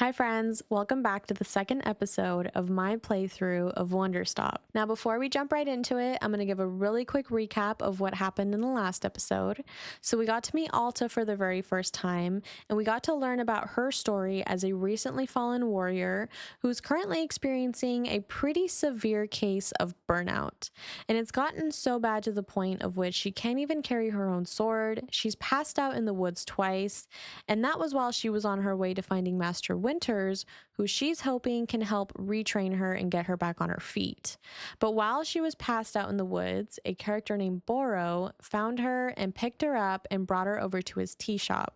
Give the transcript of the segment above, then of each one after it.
Hi friends, welcome back to the second episode of my playthrough of WanderStop. Now before we jump right into it, I'm going to give a really quick recap of what happened in the last episode. So we got to meet Alta for the very first time, and we got to learn about her story as a recently fallen warrior who's currently experiencing a pretty severe case of burnout. And it's gotten so bad to the point of which she can't even carry her own sword, she's passed out in the woods twice, and that was while she was on her way to finding Master Winters, who she's hoping can help retrain her and get her back on her feet. But while she was passed out in the woods, a character named Boro found her and picked her up and brought her over to his tea shop.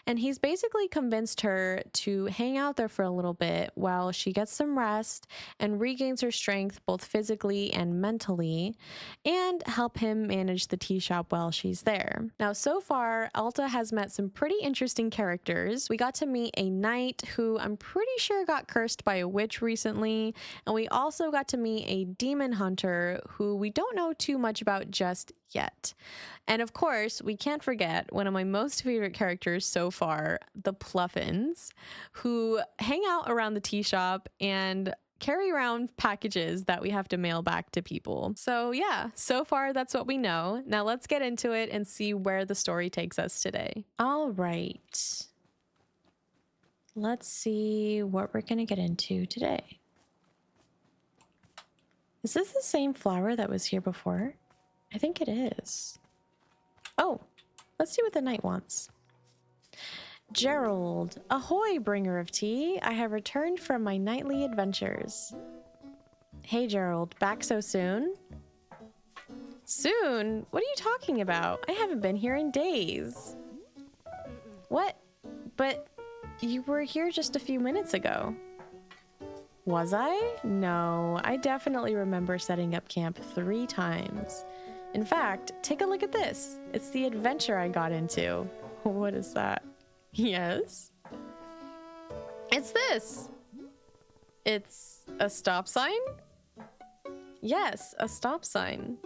And he's basically convinced her to hang out there for a little bit while she gets some rest and regains her strength both physically and mentally, and help him manage the tea shop while she's there. Now, so far, Alta has met some pretty interesting characters. We got to meet a knight who I'm pretty sure got cursed by a witch recently, and we also got to meet a demon hunter who we don't know too much about just yet. And of course, we can't forget one of my most favorite characters so far, the Pluffins, who hang out around the tea shop and carry around packages that we have to mail back to people. So yeah, so far that's what we know. Now let's get into it and see where the story takes us today. All right. Let's see what we're going to get into today. Is this the same flower that was here before? I think it is. Oh, let's see what the knight wants. Gerald, ahoy, bringer of tea. I have returned from my nightly adventures. Hey, Gerald, back so soon? Soon? What are you talking about? I haven't been here in days. What? But you were here just a few minutes ago. Was I? No, I definitely remember setting up camp 3 times. In fact, take a look at this. It's the adventure I got into. What is that? Yes? It's this. It's a stop sign? Yes, a stop sign.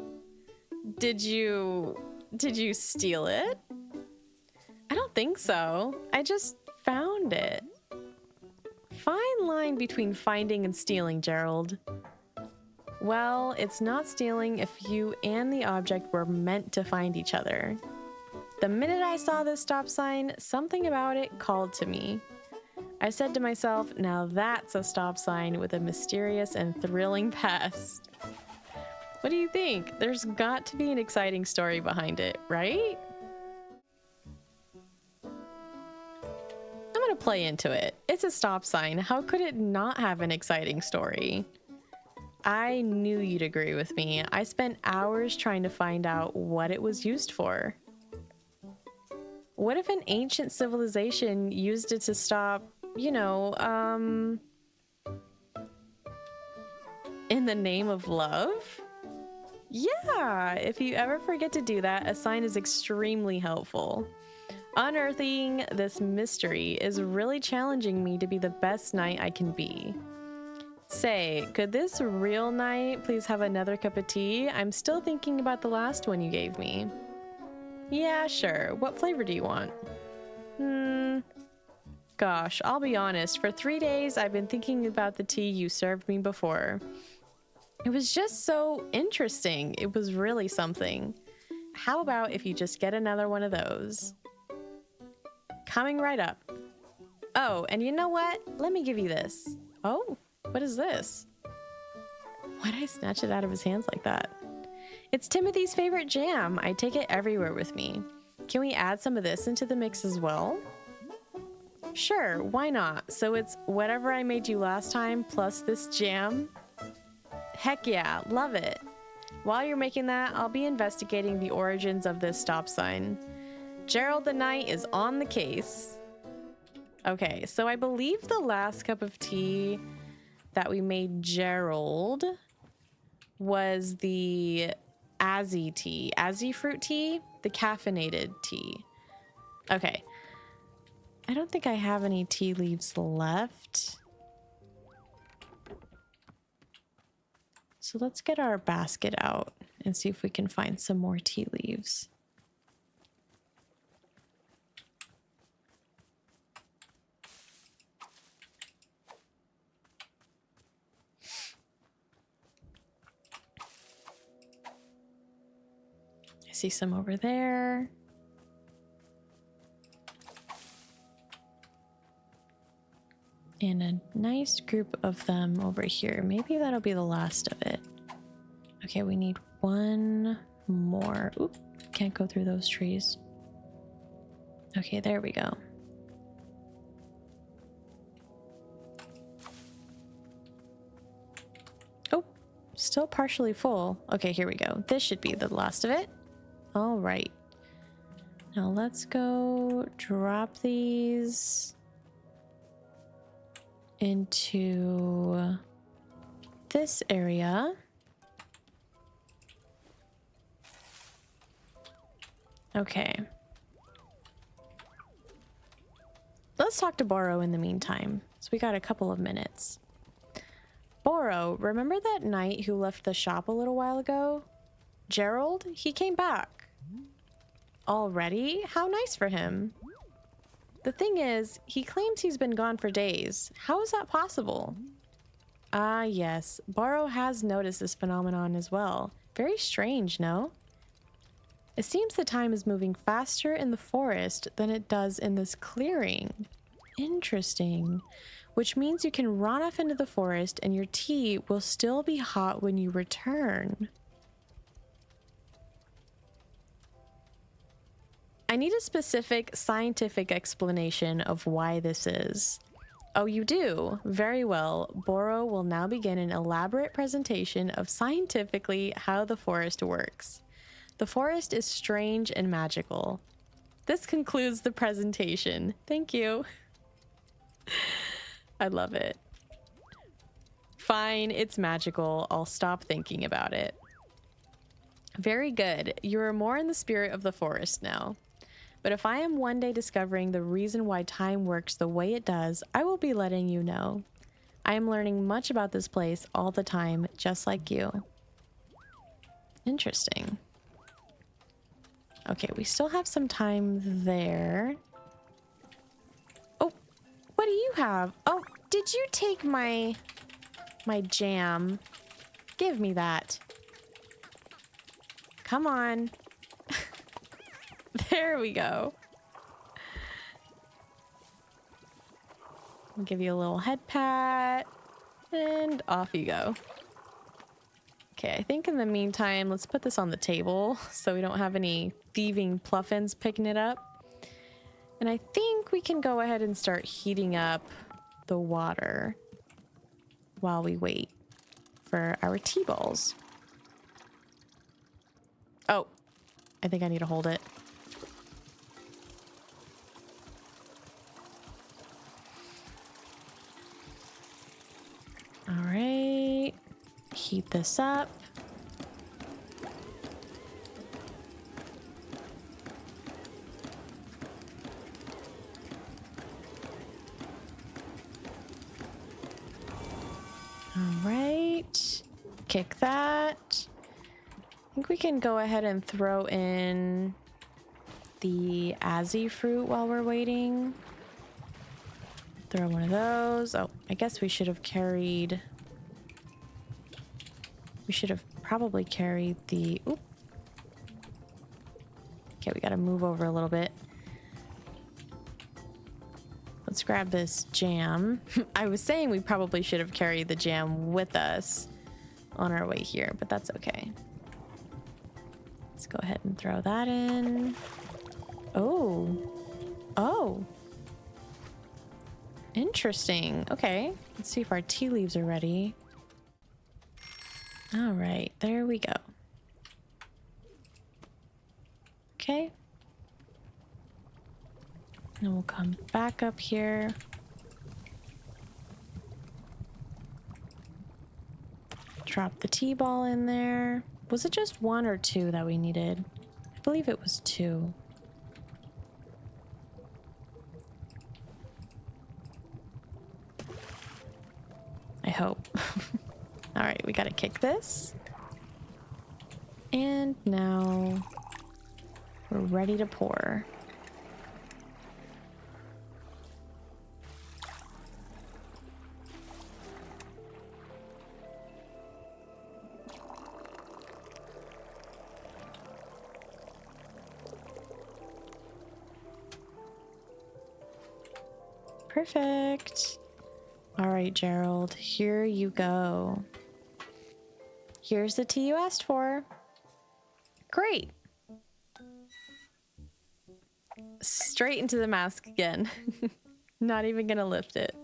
Did you steal it? I don't think so. I just found it. Fine line between finding and stealing, Gerald. Well, it's not stealing if you and the object were meant to find each other. The minute I saw this stop sign, something about it called to me. I said to myself, now that's a stop sign with a mysterious and thrilling past. What do you think? There's got to be an exciting story behind it, right? I'm gonna play into it. It's a stop sign. How could it not have an exciting story? I knew you'd agree with me. I spent hours trying to find out what it was used for. What if an ancient civilization used it to stop, in the name of love? Yeah, if you ever forget to do that, a sign is extremely helpful. Unearthing this mystery is really challenging me to be the best knight I can be. Say, could this real knight please have another cup of tea? I'm still thinking about the last one you gave me. Yeah, sure. What flavor do you want? Gosh, I'll be honest. For 3 days, I've been thinking about the tea you served me before. It was just so interesting. It was really something. How about if you just get another one of those? Coming right up. Oh, and you know what? Let me give you this. Oh, what is this? Why'd I snatch it out of his hands like that? It's Timothy's favorite jam. I take it everywhere with me. Can we add some of this into the mix as well? Sure, why not? So it's whatever I made you last time plus this jam? Heck yeah, love it. While you're making that, I'll be investigating the origins of this stop sign. Gerald the Knight is on the case. Okay, so I believe the last cup of tea that we made Gerald was the Azzy tea, Azzy fruit tea, the caffeinated tea. Okay. I don't think I have any tea leaves left. So let's get our basket out and see if we can find some more tea leaves. I see some over there. And a nice group of them over here. Maybe that'll be the last of it. Okay, we need one more. Oop, can't go through those trees. Okay, there we go. Oh, still partially full. Okay, here we go. This should be the last of it. All right. Now let's go drop these into this area. Okay. Let's talk to Boro in the meantime. So we got a couple of minutes. Boro, remember that knight who left the shop a little while ago? Gerald? He came back. Already? How nice for him. The thing is, he claims he's been gone for days. How is that possible? Ah, yes. Boro has noticed this phenomenon as well. Very strange, no? It seems the time is moving faster in the forest than it does in this clearing. Interesting. Which means you can run off into the forest and your tea will still be hot when you return. I need a specific scientific explanation of why this is. Oh, you do? Very well. Boro will now begin an elaborate presentation of scientifically how the forest works. The forest is strange and magical. This concludes the presentation. Thank you. I love it. Fine, it's magical. I'll stop thinking about it. Very good. You are more in the spirit of the forest now. But if I am one day discovering the reason why time works the way it does, I will be letting you know. I am learning much about this place all the time, just like you. Interesting. Okay, we still have some time there. Oh, what do you have? Oh, did you take my jam? Give me that. Come on. There we go. I'll give you a little head pat, and off you go. Okay, I think in the meantime, let's put this on the table so we don't have any thieving pluffins picking it up. And I think we can go ahead and start heating up the water while we wait for our tea balls. Oh, I think I need to hold it. All right, heat this up. All right, kick that. I think we can go ahead and throw in the Azzy fruit while we're waiting. Throw one of those. Oh, I guess we should have carried... We should have probably carried the... Oop. Okay, we gotta move over a little bit. Let's grab this jam. I was saying we probably should have carried the jam with us on our way here, but that's okay. Let's go ahead and throw that in. Oh. Oh. Interesting. Okay. Let's see if our tea leaves are ready. All right. There we go. Okay. And we'll come back up here. Drop the tea ball in there. Was it just one or two that we needed? I believe it was two. I hope. All right, we gotta kick this. And now we're ready to pour. Perfect. All right, Gerald, here you go. Here's the tea you asked for. Great. Straight into the mask again. Not even gonna lift it.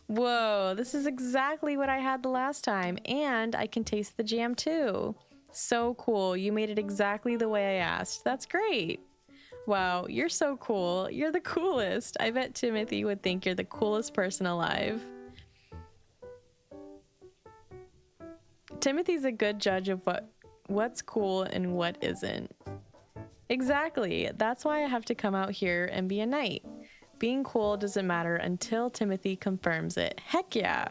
Whoa, this is exactly what I had the last time, and I can taste the jam too. So cool, you made it exactly the way I asked. That's great. Wow, you're so cool. You're the coolest. I bet Timothy would think you're the coolest person alive. Timothy's a good judge of what's cool and what isn't. Exactly. That's why I have to come out here and be a knight. Being cool doesn't matter until Timothy confirms it. Heck yeah.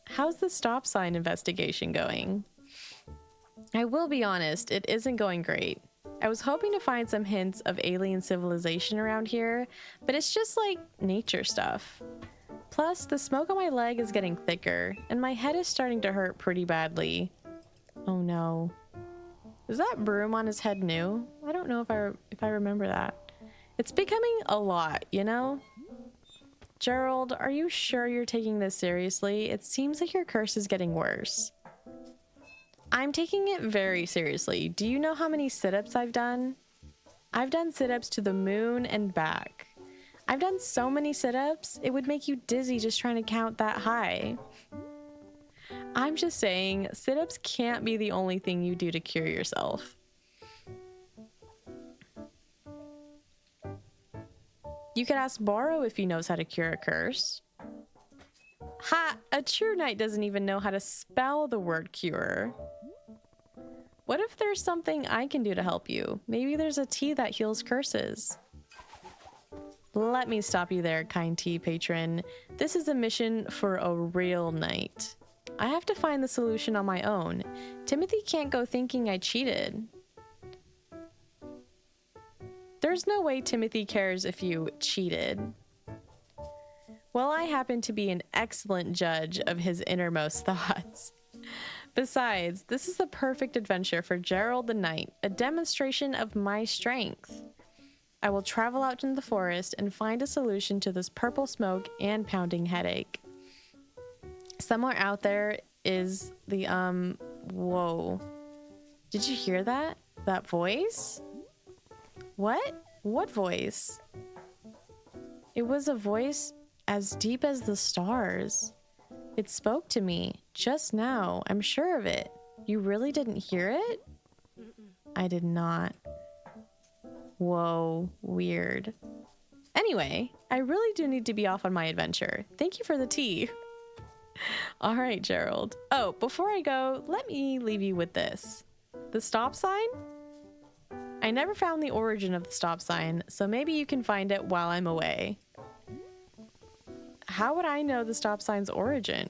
How's the stop sign investigation going? I will be honest, it isn't going great. I was hoping to find some hints of alien civilization around here, but it's just like nature stuff. Plus, the smoke on my leg is getting thicker, and my head is starting to hurt pretty badly. Oh no. Is that broom on his head new? I don't know if I remember that. It's becoming a lot, you know? Gerald, are you sure you're taking this seriously? It seems like your curse is getting worse. I'm taking it very seriously. Do you know how many sit-ups I've done? I've done sit-ups to the moon and back. I've done so many sit-ups, it would make you dizzy just trying to count that high. I'm just saying, sit-ups can't be the only thing you do to cure yourself. You could ask Borrow if he knows how to cure a curse. Ha! A true knight doesn't even know how to spell the word cure. What if there's something I can do to help you? Maybe there's a tea that heals curses. Let me stop you there, kind tea patron. This is a mission for a real knight. I have to find the solution on my own. Timothy can't go thinking I cheated. There's no way Timothy cares if you cheated. Well, I happen to be an excellent judge of his innermost thoughts. Besides, this is the perfect adventure for Gerald the Knight, a demonstration of my strength. I will travel out into the forest and find a solution to this purple smoke and pounding headache. Somewhere out there is the, whoa. Did you hear that? That voice? What? What voice? It was a voice as deep as the stars. It spoke to me just now. I'm sure of it. You really didn't hear it? I did not. Whoa, weird. Anyway, I really do need to be off on my adventure. Thank you for the tea. All right, Gerald. Oh, before I go, let me leave you with this. The stop sign? I never found the origin of the stop sign, so maybe you can find it while I'm away. How would I know the stop sign's origin?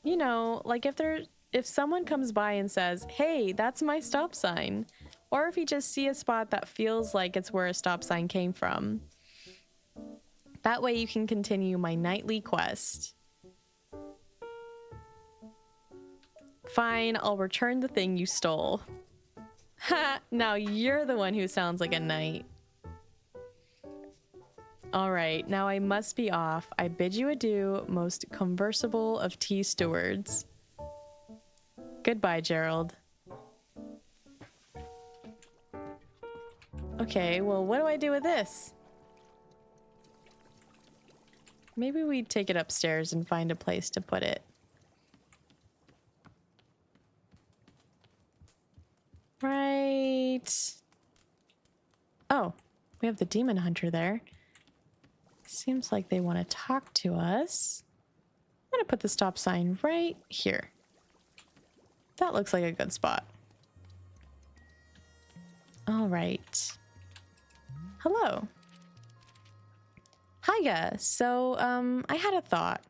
You know, like if someone comes by and says, "Hey, that's my stop sign," or if you just see a spot that feels like it's where a stop sign came from. That way you can continue my nightly quest. Fine, I'll return the thing you stole. Ha! Now you're the one who sounds like a knight. Alright, now I must be off. I bid you adieu, most conversable of tea stewards. Goodbye, Gerald. Okay, well, what do I do with this? Maybe we take it upstairs and find a place to put it. Right. Oh, we have the demon hunter there. Seems like they want to talk to us. I'm gonna put the stop sign right here. That looks like a good spot. All right. Hello. Hiya. So, I had a thought.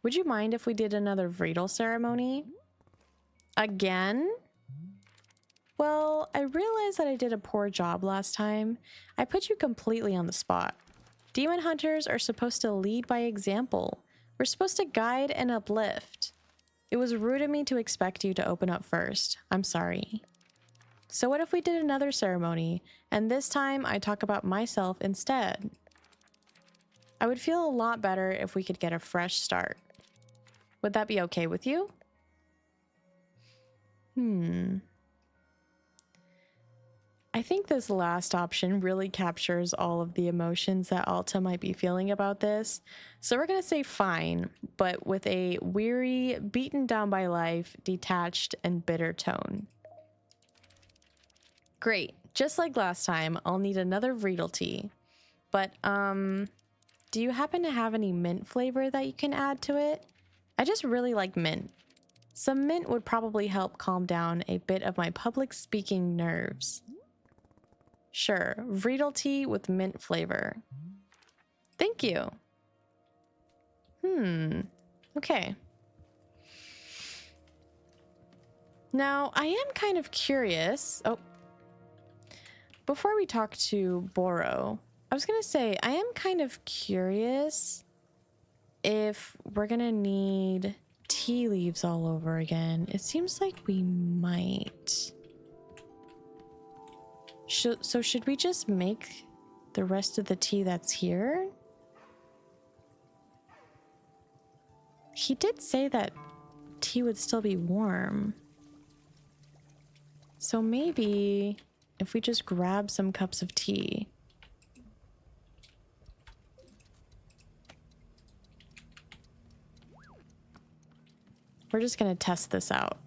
Would you mind if we did another Vreedle ceremony? Again? Well, I realized that I did a poor job last time. I put you completely on the spot. Demon hunters are supposed to lead by example. We're supposed to guide and uplift. It was rude of me to expect you to open up first. I'm sorry. So what if we did another ceremony, and this time I talk about myself instead? I would feel a lot better if we could get a fresh start. Would that be okay with you? I think this last option really captures all of the emotions that Alta might be feeling about this. So we're going to say fine, but with a weary, beaten down by life, detached, and bitter tone. Great. Just like last time, I'll need another Vreedle tea. But, do you happen to have any mint flavor that you can add to it? I just really like mint. Some mint would probably help calm down a bit of my public speaking nerves. Sure, Vreedle tea with mint flavor. Thank you. Okay. Now, I am kind of curious. Oh, before we talk to Boro, I was gonna say, I am kind of curious if we're gonna need tea leaves all over again. It seems like we might. So should we just make the rest of the tea that's here? He did say that tea would still be warm. So maybe if we just grab some cups of tea. We're just gonna test this out.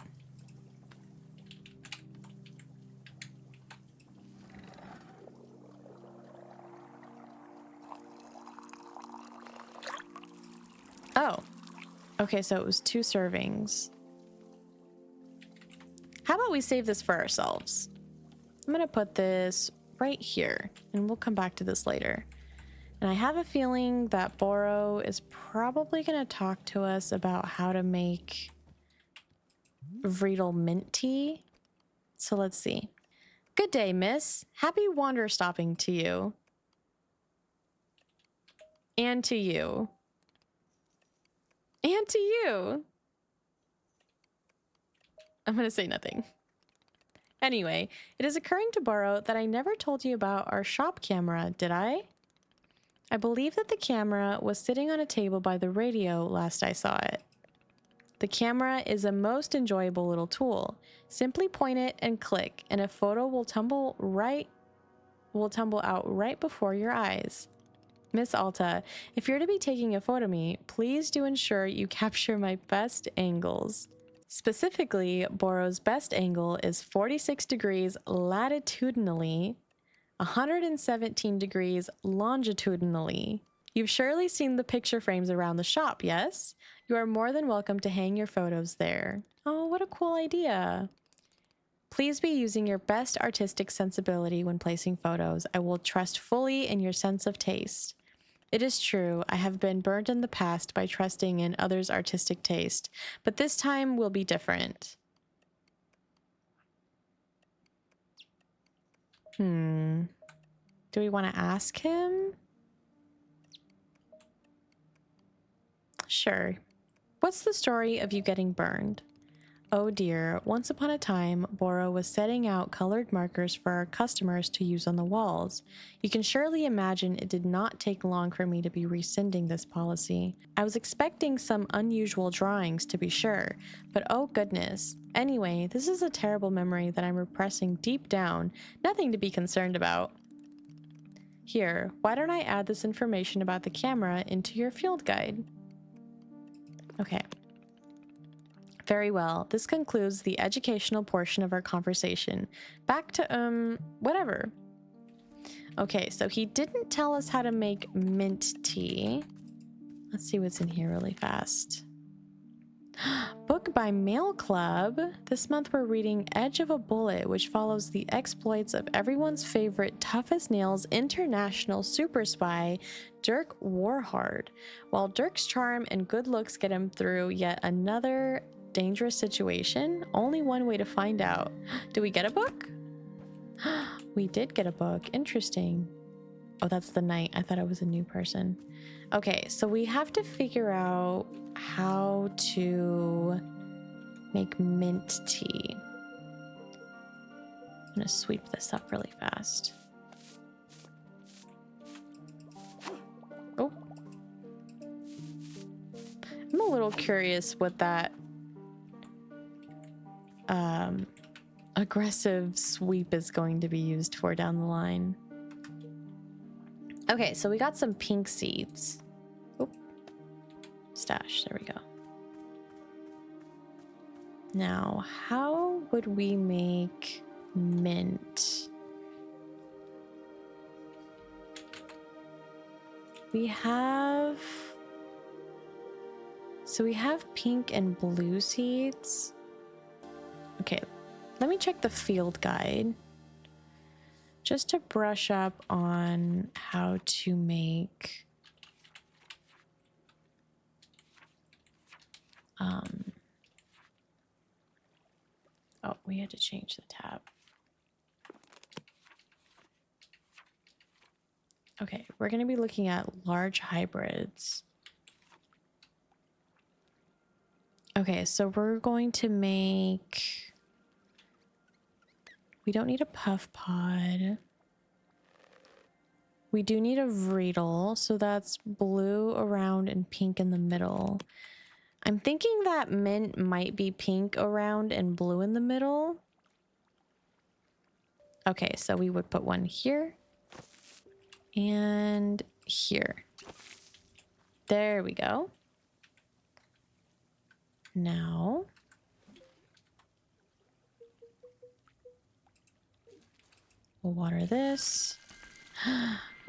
Oh, okay, so it was 2 servings. How about we save this for ourselves? I'm gonna put this right here, and we'll come back to this later. And I have a feeling that Boro is probably gonna talk to us about how to make Vreedle mint tea. So let's see. Good day, miss. Happy WanderStopping to you. And to you. And to you. I'm gonna say nothing. Anyway, it is occurring to Boro that I never told you about our shop camera, did I? I believe that the camera was sitting on a table by the radio last I saw it. The camera is a most enjoyable little tool. Simply point it and click, and a photo will tumble out right before your eyes. Miss Alta, if you're to be taking a photo of me, please do ensure you capture my best angles. Specifically, Boro's best angle is 46 degrees latitudinally, 117 degrees longitudinally. You've surely seen the picture frames around the shop, yes? You are more than welcome to hang your photos there. Oh, what a cool idea. Please be using your best artistic sensibility when placing photos. I will trust fully in your sense of taste. It is true, I have been burned in the past by trusting in others' artistic taste, but this time will be different. Do we want to ask him? Sure. What's the story of you getting burned? Oh dear, once upon a time, Boro was setting out colored markers for our customers to use on the walls. You can surely imagine it did not take long for me to be rescinding this policy. I was expecting some unusual drawings, to be sure, but oh goodness. Anyway, this is a terrible memory that I'm repressing deep down, nothing to be concerned about. Here, why don't I add this information about the camera into your field guide? Okay. Very well. This concludes the educational portion of our conversation. Back to, whatever. Okay, so he didn't tell us how to make mint tea. Let's see what's in here really fast. Book by Mail Club. This month we're reading Edge of a Bullet, which follows the exploits of everyone's favorite Tough as Nails international super spy, Dirk Warhard. While Dirk's charm and good looks get him through yet another dangerous situation, only one way to find out. Do we get a book? We did get a book. Interesting. Oh, that's the knight. I thought it was a new person. Okay, so we have to figure out how to make mint tea. gonna sweep this up really fast. Oh. I'm a little curious what that aggressive sweep is going to be used for down the line. Okay, so we got some pink seeds. Oh, stash, there we go. Now, how would we make mint? We have pink and blue seeds. Okay, let me check the field guide just to brush up on how to make oh, we had to change the tab. Okay, we're going to be looking at large hybrids. Okay, so we're going to make... We don't need a puff pod. We do need a vreedle, so that's blue around and pink in the middle. I'm thinking that mint might be pink around and blue in the middle. Okay, so we would put one here and here. There we go. Now, we'll water this.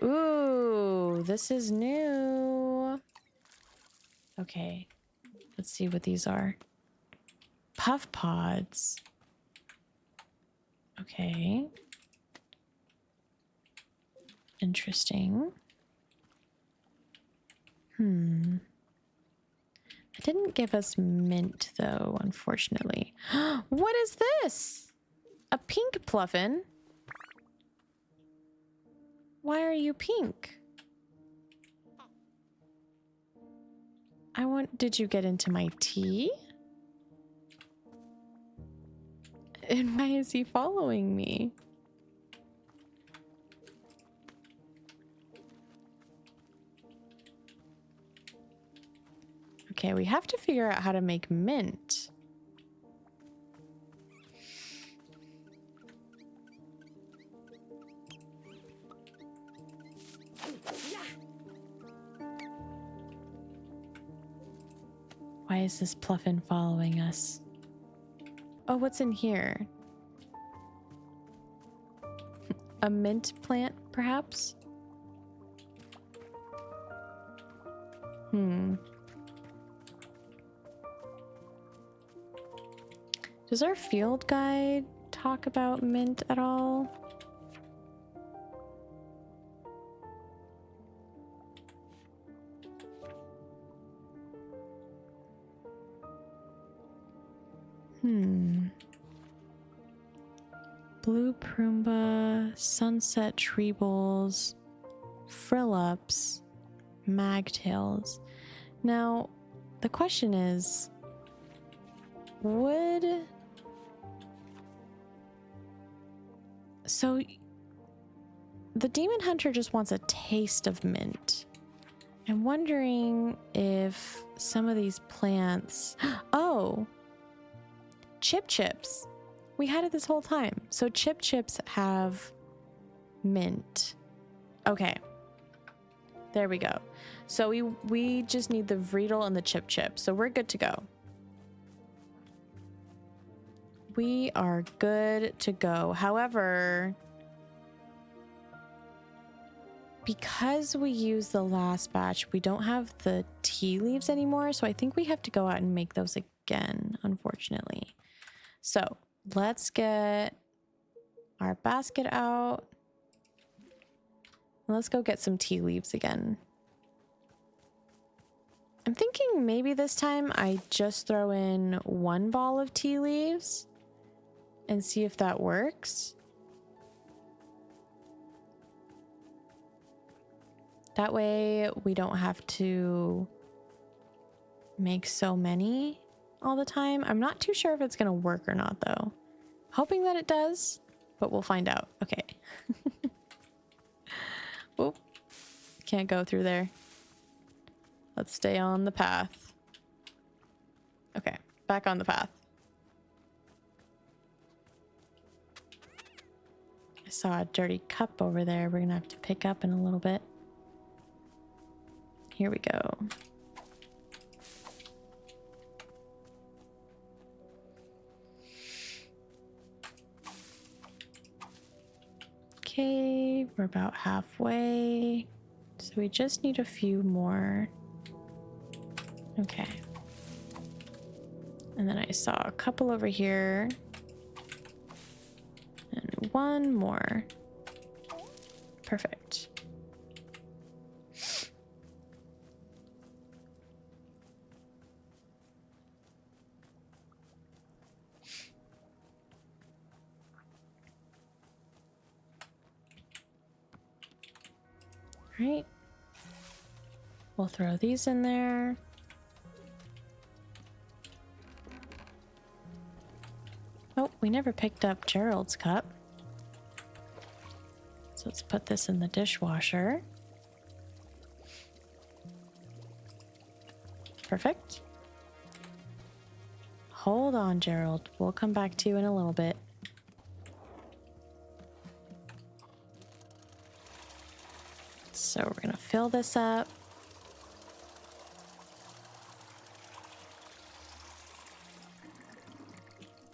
Ooh, this is new. Okay, let's see what these are. Puff pods. Okay. Interesting. It didn't give us mint, though, unfortunately. What is this? A pink pluffin? Why are you pink? Did you get into my tea? And why is he following me? Okay, we have to figure out how to make mint. Why is this pluffin following us? Oh, what's in here? A mint plant, perhaps? Does our field guide talk about mint at all? Blue Prumba, sunset trebles, frill-ups, magtails. Now, the question is, so the demon hunter just wants a taste of mint. I'm wondering if some of these plants... Oh! Chip chips. We had it this whole time. So chip chips have mint. Okay. There we go. So we just need the vreedle and the chip chip. So we're good to go. We are good to go. However, because we used the last batch, we don't have the tea leaves anymore. So I think we have to go out and make those again, unfortunately. So let's get our basket out. Let's go get some tea leaves again. I'm thinking maybe this time I just throw in one ball of tea leaves and see if that works. That way we don't have to make so many all the time. I'm not too sure if it's going to work or not, though. Hoping that it does. but we'll find out. Okay. Whoop. Can't go through there. Let's stay on the path. Okay, back on the path. I saw a dirty cup over there we're gonna have to pick up in a little bit. Here we go. Okay, we're about halfway. So we just need a few more. Okay. And then I saw a couple over here. And one more. Perfect. Right. We'll throw these in there. Oh, we never picked up Gerald's cup. So let's put this in the dishwasher. Perfect. Hold on, Gerald. We'll come back to you in a little bit. So we're gonna fill this up.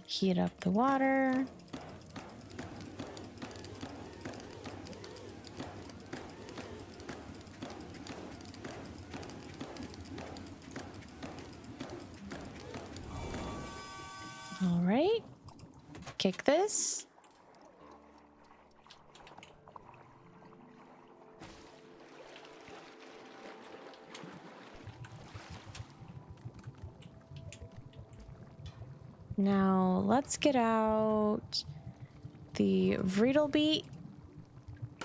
Heat up the water. All right. Kick this. Now let's get out the Vreedle beet.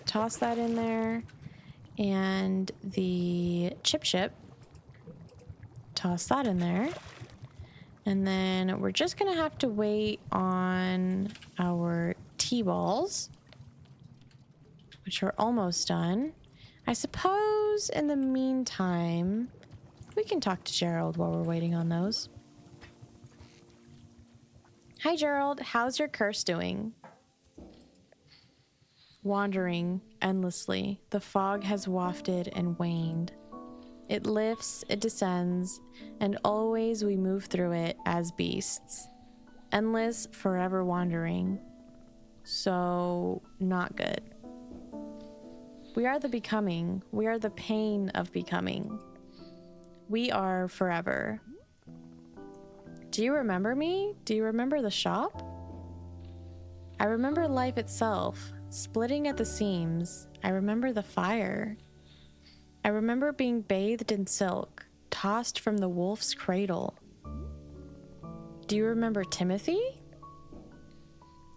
Toss that in there. And the chip. Toss that in there. And then we're just gonna have to wait on our T-balls, which are almost done. I suppose in the meantime, we can talk to Gerald while we're waiting on those. Hi, Gerald. How's your curse doing? Wandering endlessly, the fog has wafted and waned. It lifts, it descends, and always we move through it as beasts. Endless, forever wandering. So, not good. We are the becoming. We are the pain of becoming. We are forever. Do you remember me? Do you remember the shop? I remember life itself, splitting at the seams. I remember the fire. I remember being bathed in silk, tossed from the wolf's cradle. Do you remember Timothy?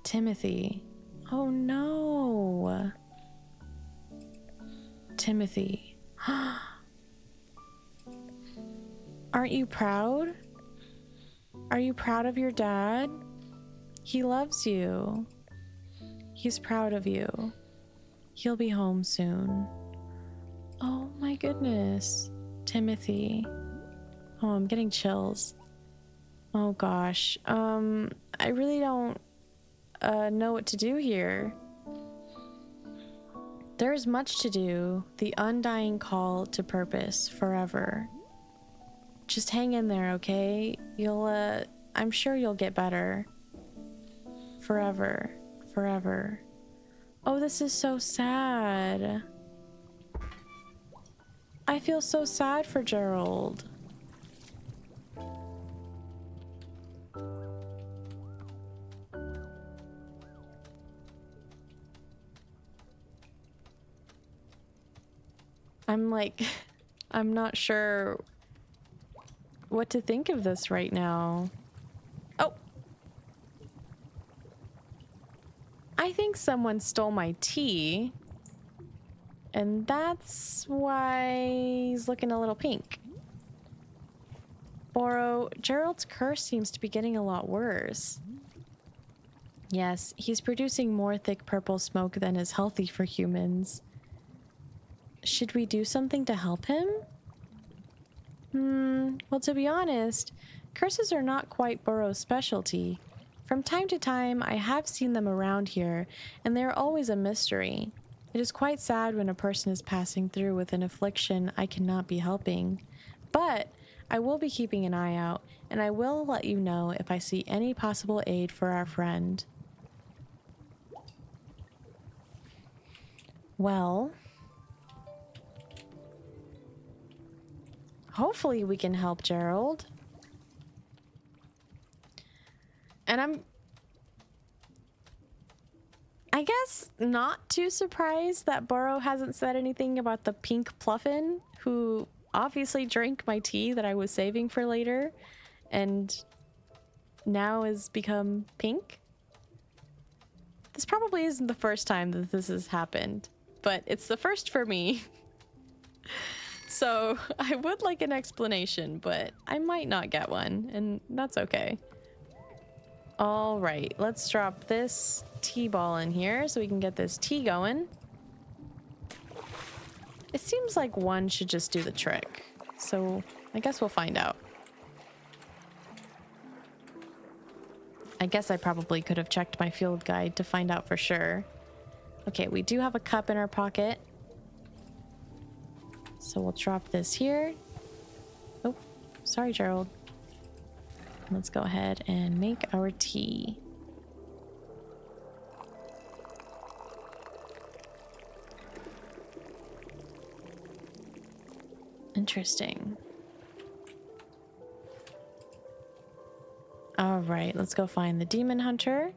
Timothy. Oh no. Timothy. Aren't you proud? Are you proud of your dad? He loves you. He's proud of you. He'll be home soon. Oh my goodness. Timothy. Oh, I'm getting chills. Oh gosh. I really don't know what to do here. There's much to do. The undying call to purpose forever. Just hang in there, okay? I'm sure you'll get better. Forever. Forever. Oh, this is so sad. I feel so sad for Gerald. I'm not sure what to think of this right now. Oh! I think someone stole my tea. And that's why he's looking a little pink. Boro, Gerald's curse seems to be getting a lot worse. Yes, he's producing more thick purple smoke than is healthy for humans. Should we do something to help him? Well, to be honest, curses are not quite Burrow's specialty. From time to time, I have seen them around here, and they are always a mystery. It is quite sad when a person is passing through with an affliction I cannot be helping. But I will be keeping an eye out, and I will let you know if I see any possible aid for our friend. Well, hopefully we can help Gerald. And I guess not too surprised that Burrow hasn't said anything about the pink Pluffin, who obviously drank my tea that I was saving for later and now has become pink. This probably isn't the first time that this has happened, but it's the first for me. So I would like an explanation, but I might not get one, and that's okay. All right, let's drop this tea ball in here so we can get this tea going. It seems like one should just do the trick, so I guess we'll find out. I guess I probably could have checked my field guide to find out for sure. Okay, we do have a cup in our pocket. So we'll drop this here. Oh, sorry, Gerald. Let's go ahead and make our tea. Interesting. All right, let's go find the demon hunter.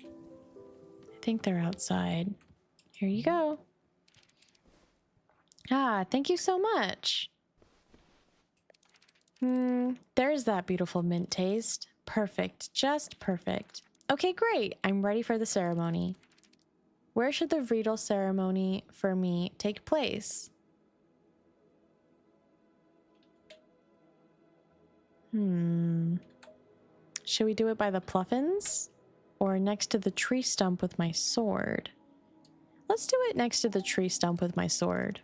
I think they're outside. Here you go. Ah, thank you so much. There's that beautiful mint taste. Perfect, just perfect. Okay, great. I'm ready for the ceremony. Where should the Riedel ceremony for me take place? Should we do it by the Pluffins? Or next to the tree stump with my sword? Let's do it next to the tree stump with my sword.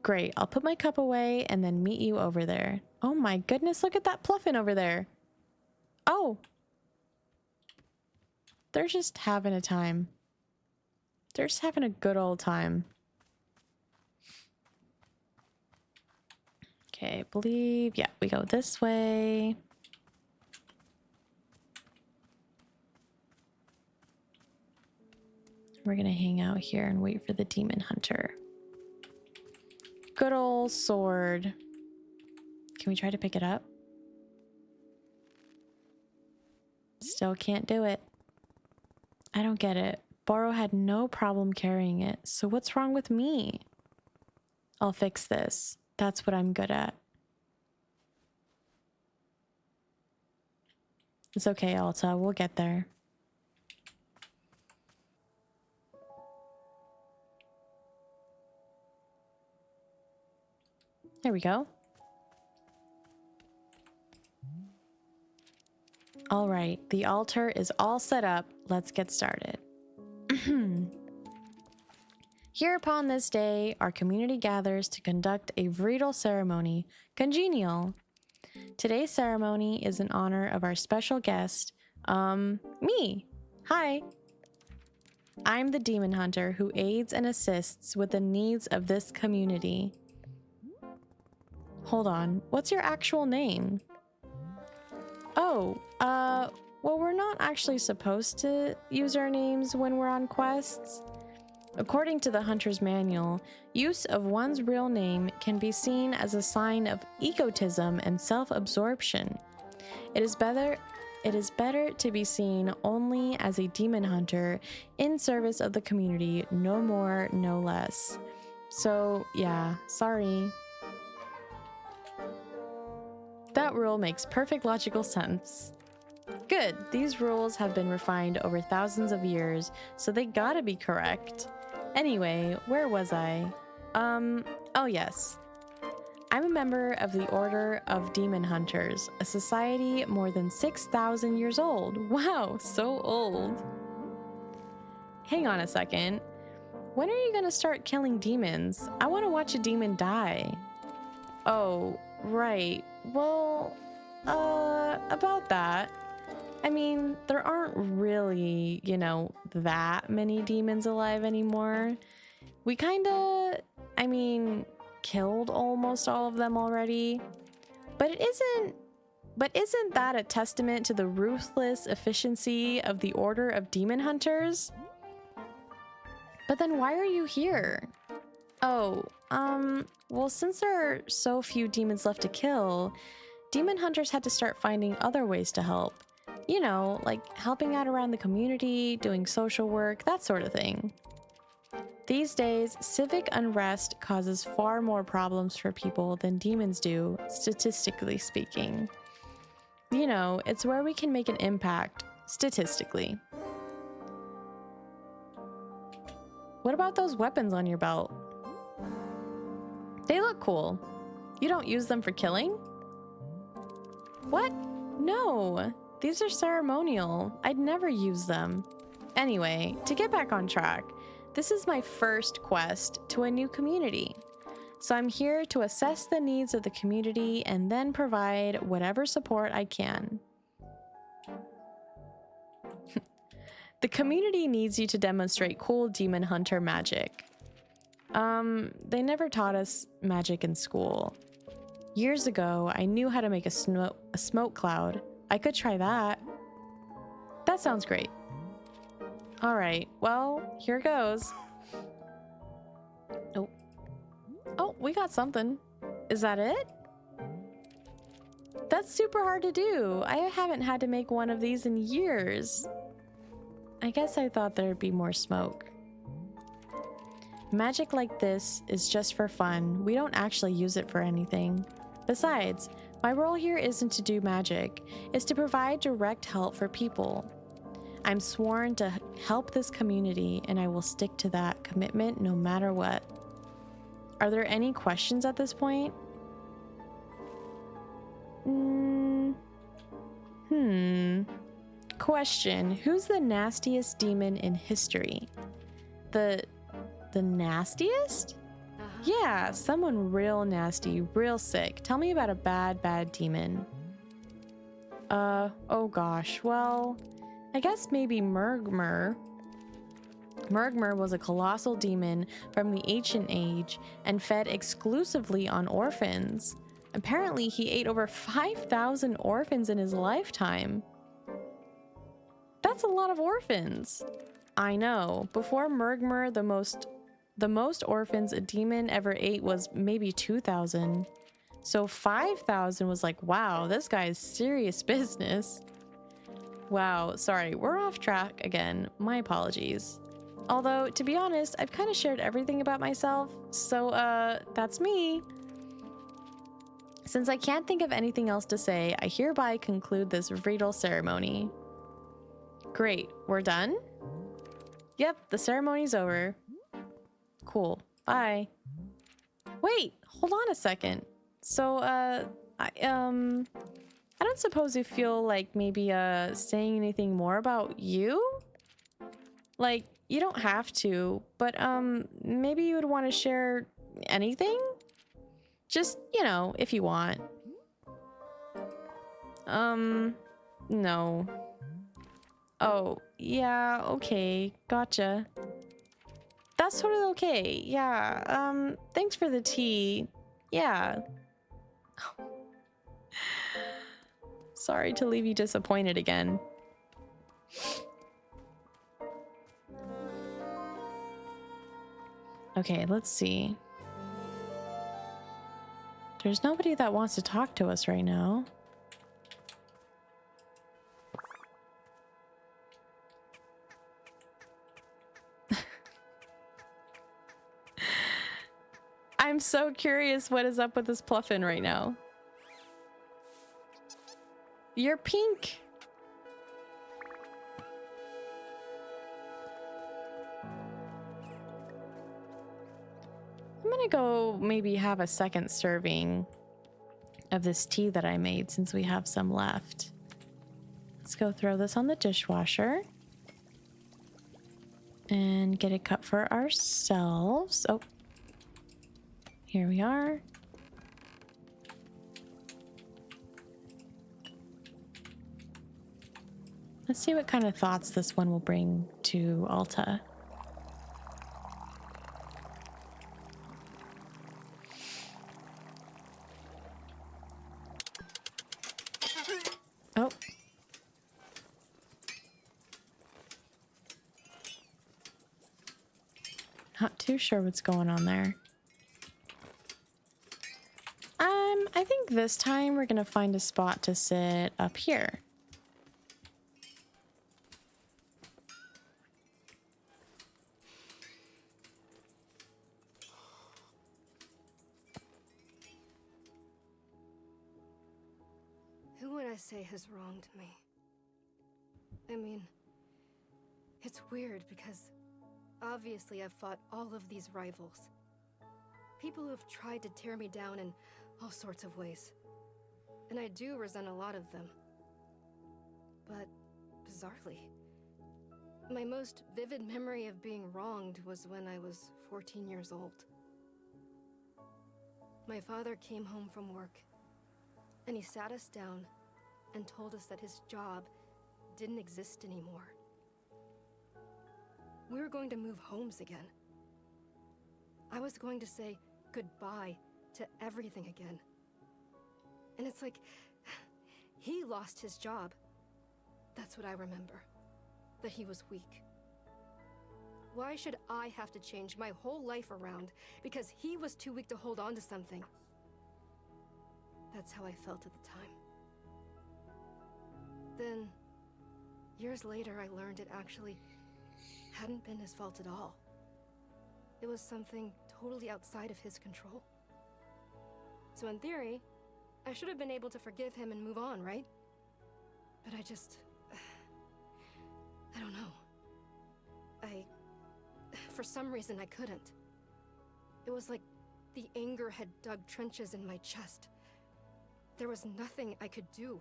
Great, I'll put my cup away and then meet you over there. Oh my goodness, look at that Pluffin over there. Oh. They're just having a time. They're just having a good old time. Okay, I believe, yeah, we go this way. We're gonna hang out here and wait for the demon hunter. Good old sword. Can we try to pick it up? Still can't do it. I don't get it. Borrow had no problem carrying it, so what's wrong with me? I'll fix this. That's what I'm good at. It's okay, Alta. We'll get there. There we go. All right, the altar is all set up. Let's get started. Here upon this day, our community gathers to conduct a Vriedel ceremony, congenial. Today's ceremony is in honor of our special guest, me. Hi. I'm the demon hunter who aids and assists with the needs of this community. Hold on, what's your actual name? Oh, well, we're not actually supposed to use our names when we're on quests. According to the Hunter's Manual, use of one's real name can be seen as a sign of egotism and self-absorption. It is better to be seen only as a demon hunter in service of the community, no more, no less. So, yeah, sorry. That rule makes perfect logical sense. Good, these rules have been refined over thousands of years, so they gotta be correct. Anyway, where was I? Oh yes. I'm a member of the Order of Demon Hunters, a society more than 6,000 years old. Wow, so old. Hang on a second. When are you gonna start killing demons? I want to watch a demon die. Oh, right. Well, about that. I mean, there aren't really, that many demons alive anymore. We kinda, killed almost all of them already. But isn't that a testament to the ruthless efficiency of the Order of Demon Hunters? But then why are you here? Oh, well, since there are so few demons left to kill, demon hunters had to start finding other ways to help. You know, like helping out around the community, doing social work, that sort of thing. These days, civic unrest causes far more problems for people than demons do, statistically speaking. You know, it's where we can make an impact, statistically. What about those weapons on your belt? They look cool. You don't use them for killing? What? No, these are ceremonial. I'd never use them. Anyway, to get back on track, this is my first quest to a new community. So I'm here to assess the needs of the community and then provide whatever support I can. The community needs you to demonstrate cool demon hunter magic. They never taught us magic in school. Years ago, I knew how to make a smoke cloud. I could try that. That sounds great. All right, well, here goes. Oh, we got something. Is that it? That's super hard to do. I haven't had to make one of these in years. I guess I thought there'd be more smoke. Magic like this is just for fun. We don't actually use it for anything. Besides, my role here isn't to do magic. It's to provide direct help for people. I'm sworn to help this community, and I will stick to that commitment no matter what. Are there any questions at this point? Question. Who's the nastiest demon in history? The nastiest? Yeah, someone real nasty, real sick. Tell me about a bad demon. Oh gosh, well, I guess maybe Murgmur. Murgmur was a colossal demon from the ancient age and fed exclusively on orphans. Apparently, he ate over 5,000 orphans in his lifetime. That's a lot of orphans. I know. Before Murgmur, the most orphans a demon ever ate was maybe 2,000. So 5,000 was like, wow, this guy's serious business. Wow, sorry, we're off track again. My apologies. Although, to be honest, I've kind of shared everything about myself, so, that's me. Since I can't think of anything else to say, I hereby conclude this ritual ceremony. Great, we're done? Yep, the ceremony's over. Cool, bye. Wait, hold on a second. So, I don't suppose you feel like maybe, saying anything more about you? Like, you don't have to, but, maybe you would want to share anything? Just, if you want. No. Oh, yeah, okay, gotcha. That's totally okay, yeah, thanks for the tea. Yeah. Sorry to leave you disappointed again. Okay, let's see. There's nobody that wants to talk to us right now. I'm so curious what is up with this Pluffin right now. You're pink. I'm gonna go maybe have a second serving of this tea that I made since we have some left. Let's go throw this on the dishwasher and get a cup for ourselves. Oh, here we are. Let's see what kind of thoughts this one will bring to Alta. Oh. Not too sure what's going on there. I think this time we're gonna find a spot to sit up here. Who would I say has wronged me? I mean, it's weird because obviously I've fought all of these rivals. People who have tried to tear me down in all sorts of ways. And I do resent a lot of them. But, bizarrely, my most vivid memory of being wronged was when I was 14 years old. My father came home from work, and he sat us down and told us that his job didn't exist anymore. We were going to move homes again. I was going to say goodbye to everything again. And it's like, he lost his job. That's what I remember. That he was weak. Why should I have to change my whole life around because he was too weak to hold on to something? That's how I felt at the time. Then, years later, I learned it actually hadn't been his fault at all. It was something totally outside of his control. So in theory, I should have been able to forgive him and move on, right? But I don't know. For some reason, I couldn't. It was like the anger had dug trenches in my chest. There was nothing I could do.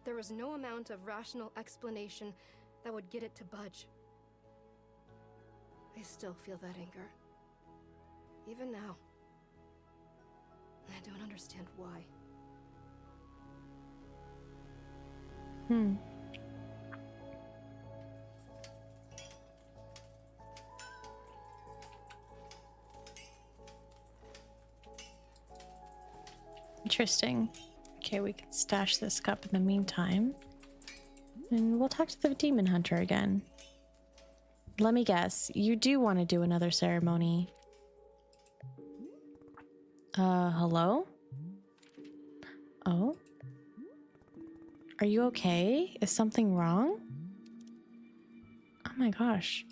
There was no amount of rational explanation that would get it to budge. I still feel that anger. Even now. I don't understand why. Interesting. Okay, we can stash this cup in the meantime. And we'll talk to the demon hunter again. Let me guess, you do want to do another ceremony. Hello? Oh? Are you okay? Is something wrong? Oh my gosh.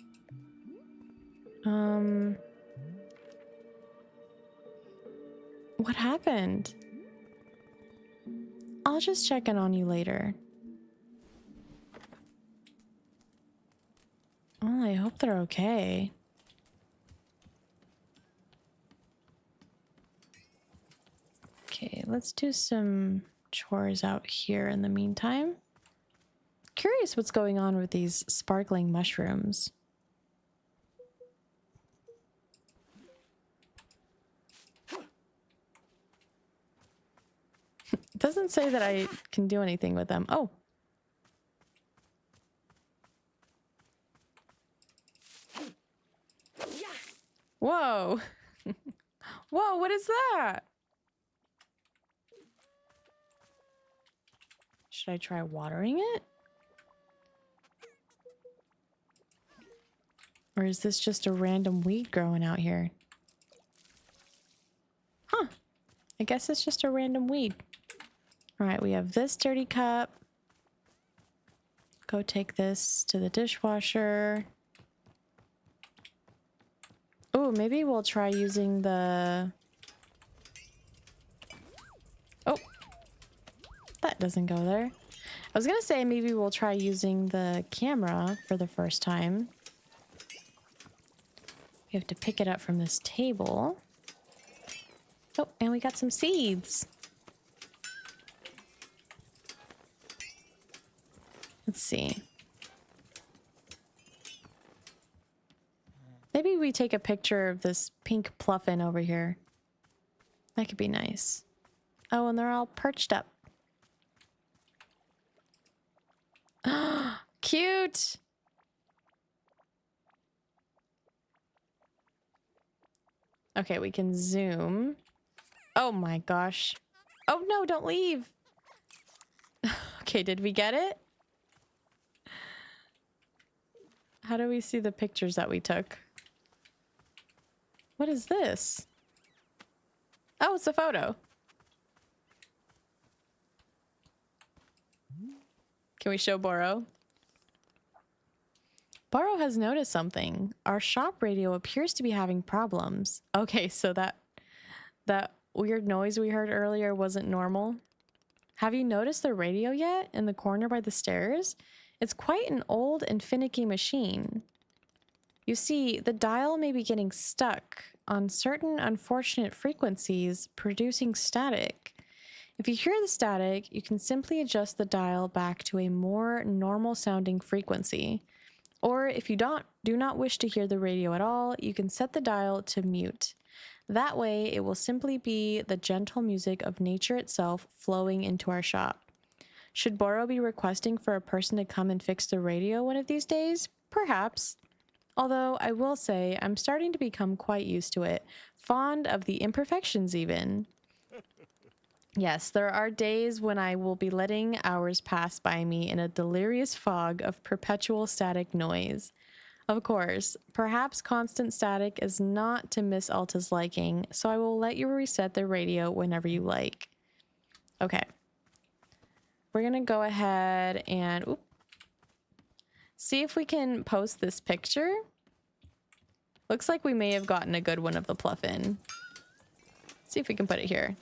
What happened? I'll just check in on you later. Well, I hope they're okay. Okay, let's do some chores out here in the meantime. Curious what's going on with these sparkling mushrooms. It doesn't say that I can do anything with them. Oh. Whoa. Whoa, what is that? Should I try watering it? Or is this just a random weed growing out here? Huh. I guess it's just a random weed. All right, we have this dirty cup. Go take this to the dishwasher. Oh, maybe we'll try using the... Oh. That doesn't go there. I was gonna say maybe we'll try using the camera for the first time. We have to pick it up from this table. Oh, and we got some seeds. Let's see. Maybe we take a picture of this pink pluffin over here. That could be nice. Oh, and they're all perched up. Cute! Okay, we can zoom. Oh my gosh. Oh no, don't leave! Okay, did we get it? How do we see the pictures that we took? What is this? Oh, it's a photo. Can we show Boro? Boro has noticed something. Our shop radio appears to be having problems. Okay, so that weird noise we heard earlier wasn't normal. Have you noticed the radio yet in the corner by the stairs? It's quite an old and finicky machine. You see, the dial may be getting stuck on certain unfortunate frequencies, producing static. If you hear the static, you can simply adjust the dial back to a more normal sounding frequency. Or if you do not wish to hear the radio at all, you can set the dial to mute. That way, it will simply be the gentle music of nature itself flowing into our shop. Should Boro be requesting for a person to come and fix the radio one of these days? Perhaps. Although I will say I'm starting to become quite used to it, fond of the imperfections even. Yes, there are days when I will be letting hours pass by me in a delirious fog of perpetual static noise. Of course, perhaps constant static is not to Miss Alta's liking, so I will let you reset the radio whenever you like. Okay. We're gonna go ahead and see if we can post this picture. Looks like we may have gotten a good one of the pluffin. See if we can put it here.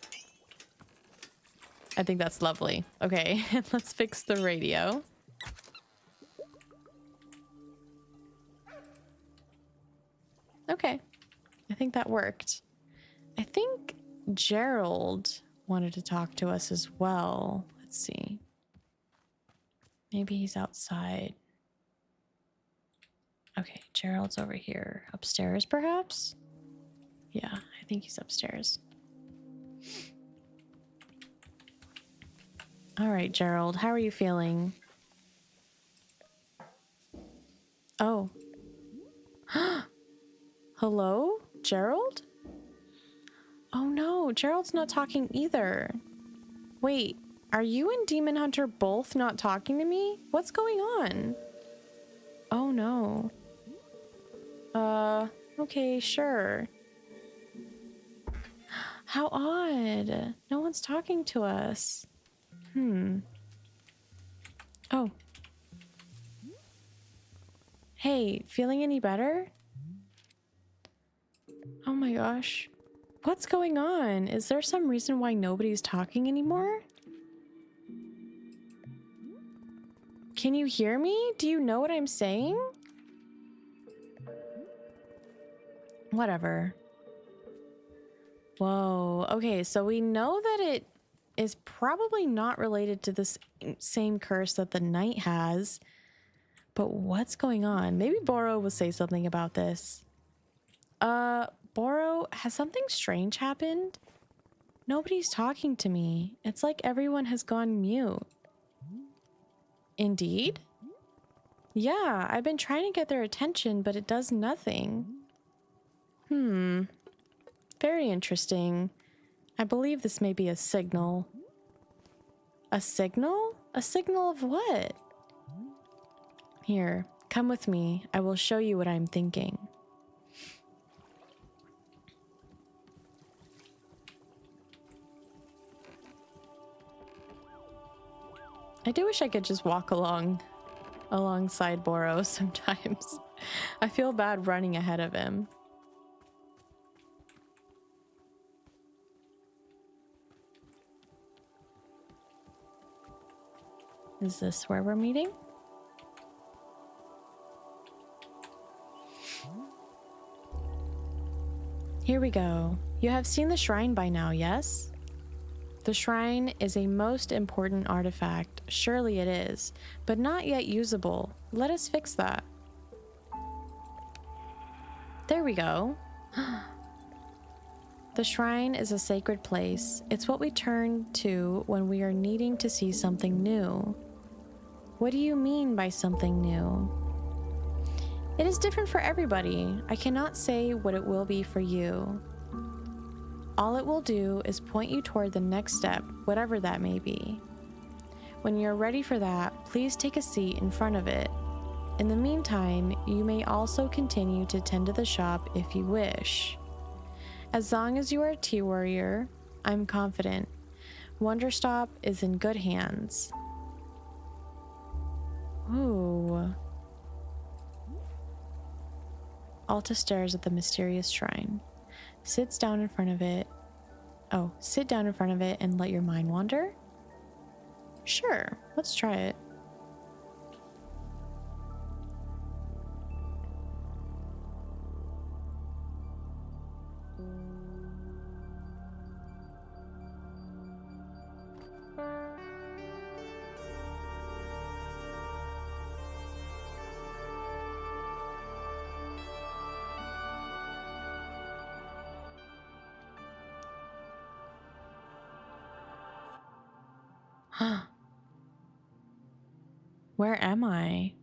I think that's lovely. Okay, let's fix the radio. Okay, I think that worked. I think Gerald wanted to talk to us as well. Let's see. Maybe he's outside. Okay, Gerald's over here. Upstairs, perhaps? Yeah, I think he's upstairs. All right, Gerald, how are you feeling? Oh. Hello, Gerald? Oh no, Gerald's not talking either. Wait, are you and Demon Hunter both not talking to me? What's going on? Oh no. Okay, sure. How odd. No one's talking to us. Oh. Hey, feeling any better? Oh my gosh. What's going on? Is there some reason why nobody's talking anymore? Can you hear me? Do you know what I'm saying? Whatever. Whoa. Okay, so we know that it is probably not related to this same curse that the knight has. But what's going on? Maybe Boro will say something about this. Boro, has something strange happened? Nobody's talking to me. It's like everyone has gone mute. Indeed? Yeah, I've been trying to get their attention, but it does nothing. Very interesting. I believe this may be a signal. A signal? A signal of what? Here, come with me. I will show you what I'm thinking. I do wish I could just walk alongside Boro sometimes. I feel bad running ahead of him. Is this where we're meeting? Here we go. You have seen the shrine by now, yes? The shrine is a most important artifact. Surely it is, but not yet usable. Let us fix that. There we go. The shrine is a sacred place. It's what we turn to when we are needing to see something new. What do you mean by something new? It is different for everybody. I cannot say what it will be for you. All it will do is point you toward the next step, whatever that may be. When you're ready for that, please take a seat in front of it. In the meantime, you may also continue to tend to the shop if you wish. As long as you are a tea warrior, I'm confident. WanderStop is in good hands. Ooh. Alta stares at the mysterious shrine. Sit down in front of it and let your mind wander? Sure, let's try it. Where am I?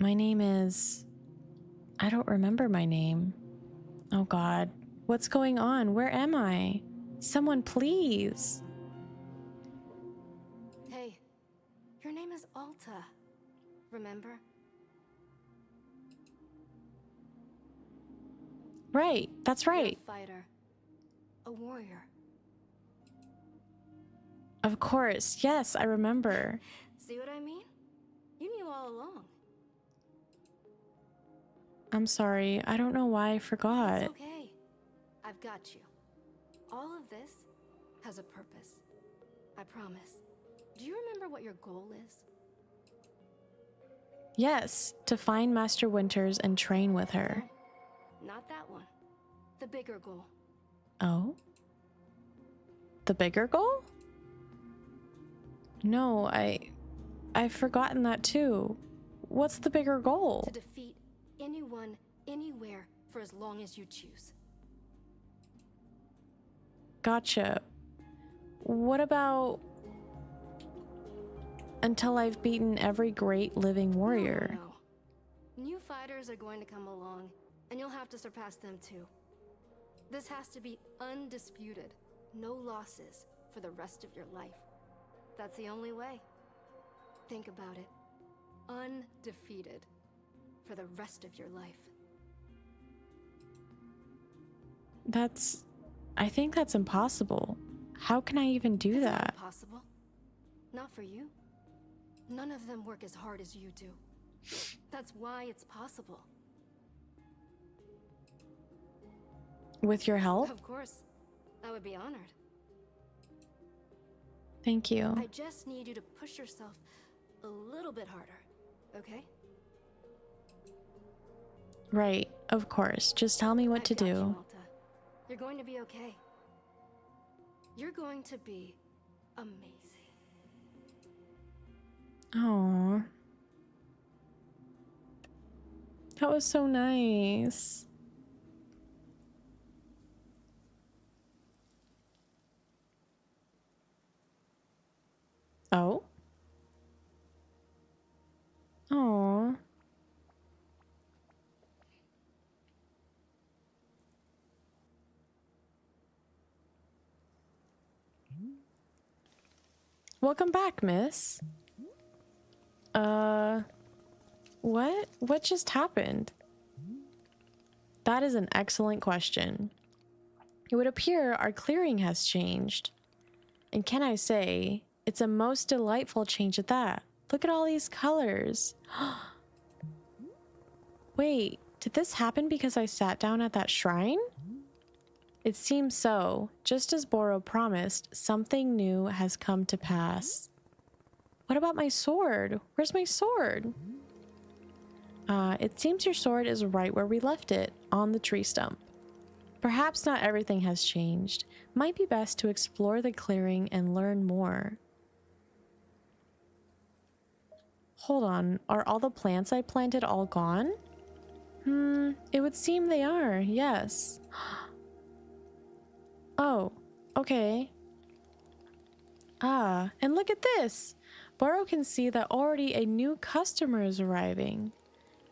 My name is... I don't remember my name. Oh God, what's going on? Where am I? Someone please. Hey, your name is Alta. Remember? Right, that's right. You're a fighter. A warrior. Of course, yes, I remember. See what I mean? You knew all along. I'm sorry, I don't know why I forgot. It's okay. I've got you. All of this has a purpose. I promise. Do you remember what your goal is? Yes, to find Master Winters and train with her. No, not that one. The bigger goal. Oh? The bigger goal? No, I've forgotten that too. What's the bigger goal? To defeat anyone, anywhere, for as long as you choose. Gotcha. What about until I've beaten every great living warrior? No. New fighters are going to come along, and you'll have to surpass them too. This has to be undisputed. No losses for the rest of your life. That's the only way. Think about it. Undefeated for the rest of your life. I think that's impossible. How can I even do It's that? not impossible. Not for you. None of them work as hard as you do. That's why it's possible. With your help? Of course. I would be honored. Thank you. I just need you to push yourself a little bit harder, okay? Right, of course. Just tell me what to I got do. you, Alta. You're going to be okay. You're going to be amazing. Oh, that was so nice. Oh? Oh. Welcome back, miss. What? What just happened? That is an excellent question. It would appear our clearing has changed. And can I say, it's a most delightful change at that. Look at all these colors. Wait, did this happen because I sat down at that shrine? It seems so. Just as Boro promised, something new has come to pass. What about my sword? Where's my sword? It seems your sword is right where we left it, on the tree stump. Perhaps not everything has changed. Might be best to explore the clearing and learn more. Hold on, are all the plants I planted all gone? It would seem they are, yes. Oh, okay. Ah, and look at this! Burrow can see that already a new customer is arriving.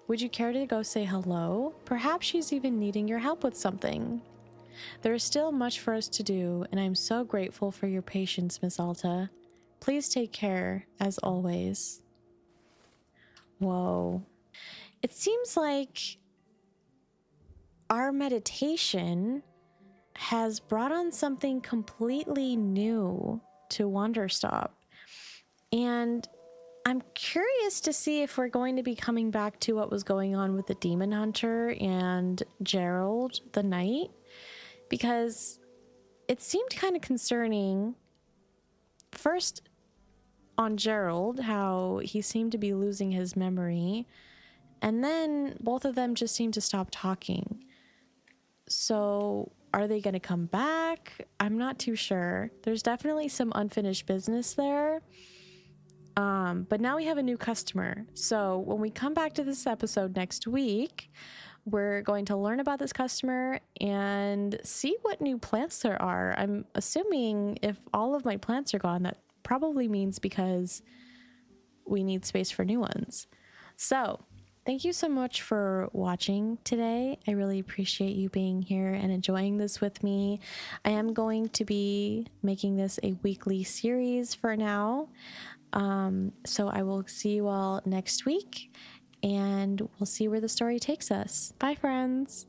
Would you care to go say hello? Perhaps she's even needing your help with something. There is still much for us to do, and I'm so grateful for your patience, Miss Alta. Please take care, as always. Whoa. It seems like our meditation has brought on something completely new to WanderStop. And I'm curious to see if we're going to be coming back to what was going on with the demon hunter and Gerald the knight, because it seemed kind of concerning. First, on Gerald, how he seemed to be losing his memory, and then both of them just seemed to stop talking. So are they going to come back? I'm not too sure. There's definitely some unfinished business there. But now we have a new customer. So when we come back to this episode next week, we're going to learn about this customer and see what new plants there are. I'm assuming if all of my plants are gone, that probably means because we need space for new ones. So thank you so much for watching today. I really appreciate you being here and enjoying this with me. I am going to be making this a weekly series for now. So I will see you all next week, and we'll see where the story takes us. Bye, friends.